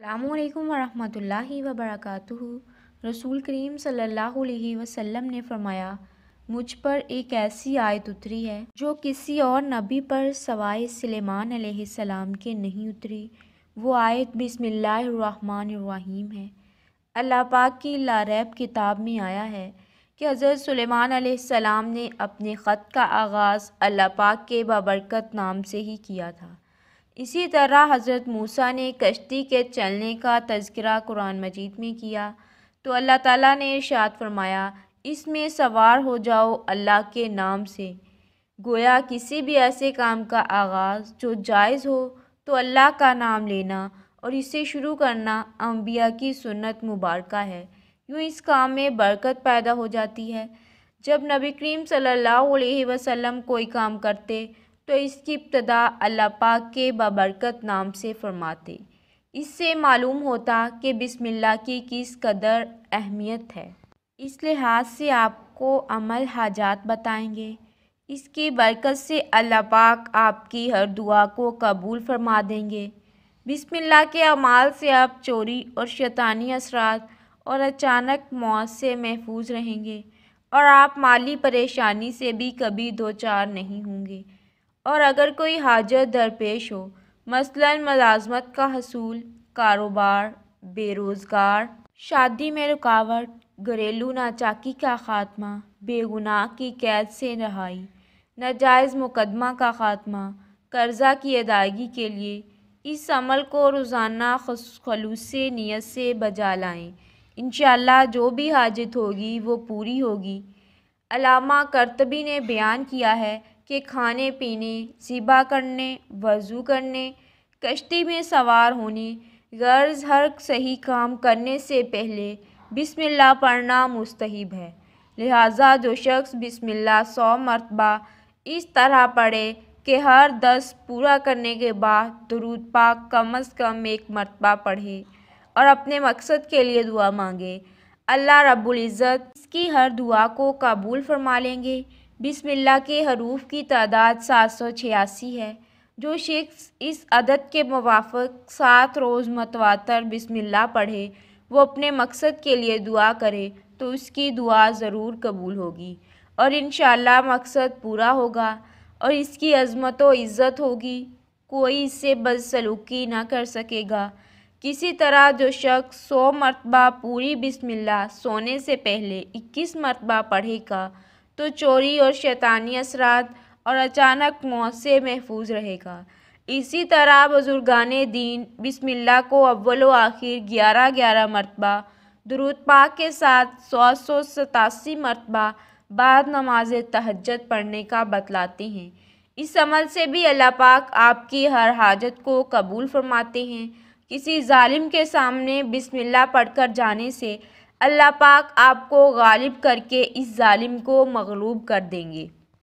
अस्सलामुअलैकुम वरहमतुल्लाहि वबरकातुहू। रसूल करीम सल्लल्लाहु अलैहि वसल्लम ने फरमाया, मुझ पर एक ऐसी आयत उतरी है जो किसी और नबी पर सवाए सुलेमान अलैहिस्सलाम के नहीं उतरी। वो आयत बिस्मिल्लाहिर्रहमानिर्रहीम है। अल्लाह पाक की लारैब किताब में आया है कि हज़रत सुलेमान अलैहिस्सलाम ने अपने ख़त का आगाज़ अल्लाह पाक के बाबरकत नाम से ही किया था। इसी तरह हज़रत मूसा ने कश्ती के चलने का तज़किरा कुरान मजीद में किया तो अल्लाह ताला ने इरशाद फरमाया, इसमें सवार हो जाओ अल्लाह के नाम से। गोया किसी भी ऐसे काम का आगाज़ जो जायज़ हो तो अल्लाह का नाम लेना और इसे शुरू करना अंबिया की सुन्नत मुबारका है। यूँ इस काम में बरकत पैदा हो जाती है। जब नबी करीम सल्लल्लाहु अलैहि वसल्लम कोई काम करते तो इसकी इब्तिदा अल्लाह पाक के बाबरकत नाम से फरमाते। इससे मालूम होता कि बिस्मिल्लाह की किस कदर अहमियत है। इस लिहाज से आपको अमल हाजात बताएंगे। इसकी बरकत से अल्लाह पाक आपकी हर दुआ को कबूल फरमा देंगे। बिस्मिल्लाह के अमाल से आप चोरी और शैतानी असरात और अचानक मौत से महफूज रहेंगे और आप माली परेशानी से भी कभी दो चार नहीं होंगे। और अगर कोई हाजत दरपेश हो, मसलन मुलाजमत का हसूल, कारोबार, बेरोज़गार, शादी में रुकावट, घरेलू नाचाकी का ख़ात्मा, बेगुनाह की कैद से रहाई, नाजायज़ मुकदमा का ख़ात्मा, कर्ज़ा की अदायगी के लिए इस अमल को रोज़ाना खलूस नियत से बजा लाएँ। इंशाअल्लाह जो भी हाजत होगी वो पूरी होगी। अल्लामा कर्तबी ने बयान किया है कि खाने पीने, ज़िबा करने, वज़ू करने, कश्ती में सवार होने, गर्ज़ हर सही काम करने से पहले बिस्मिल्लाह पढ़ना मुस्तहब है। लिहाजा जो शख्स बिस्मिल्लाह 100 मरतबा इस तरह पढ़े कि हर 10 पूरा करने के बाद दुरूद पाक कम अज़ कम 1 मरतबा पढ़े और अपने मकसद के लिए दुआ मांगे, अल्लाह रब्बुल इज़्ज़त इसकी हर दुआ को कबूल फरमा लेंगे। बिस्मिल्लाह के हरूफ की तादाद 786 है। जो शख्स इस अदद के मुवाफ़िक 7 रोज़ मुतवातर बिस्मिल्लाह पढ़े, वो अपने मकसद के लिए दुआ करे तो उसकी दुआ ज़रूर कबूल होगी और इंशाअल्लाह मकसद पूरा होगा और इसकी अज़मत व इज़्ज़त होगी। कोई इससे बदसलूकी ना कर सकेगा। किसी तरह जो शख्स 100 मरतबा पूरी बिस्मिल्लाह सोने से पहले 21 मरतबा पढ़ेगा तो चोरी और शैतानी असरात और अचानक मौत से महफूज रहेगा। इसी तरह बुजुर्गाने दीन बिस्मिल्लाह को अव्वल व आखिर 11-11 मरतबा दुरूद पाक के साथ 187 मरतबा बाद नमाज तहज्जुद पढ़ने का बतलाते हैं। इस अमल से भी अल्लाह पाक आपकी हर हाजत को कबूल फरमाते हैं। किसी जालिम के सामने बिस्मिल्लाह पढ़कर जाने से अल्लाह पाक आपको गालिब करके इस जालिम को मगलूब कर देंगे।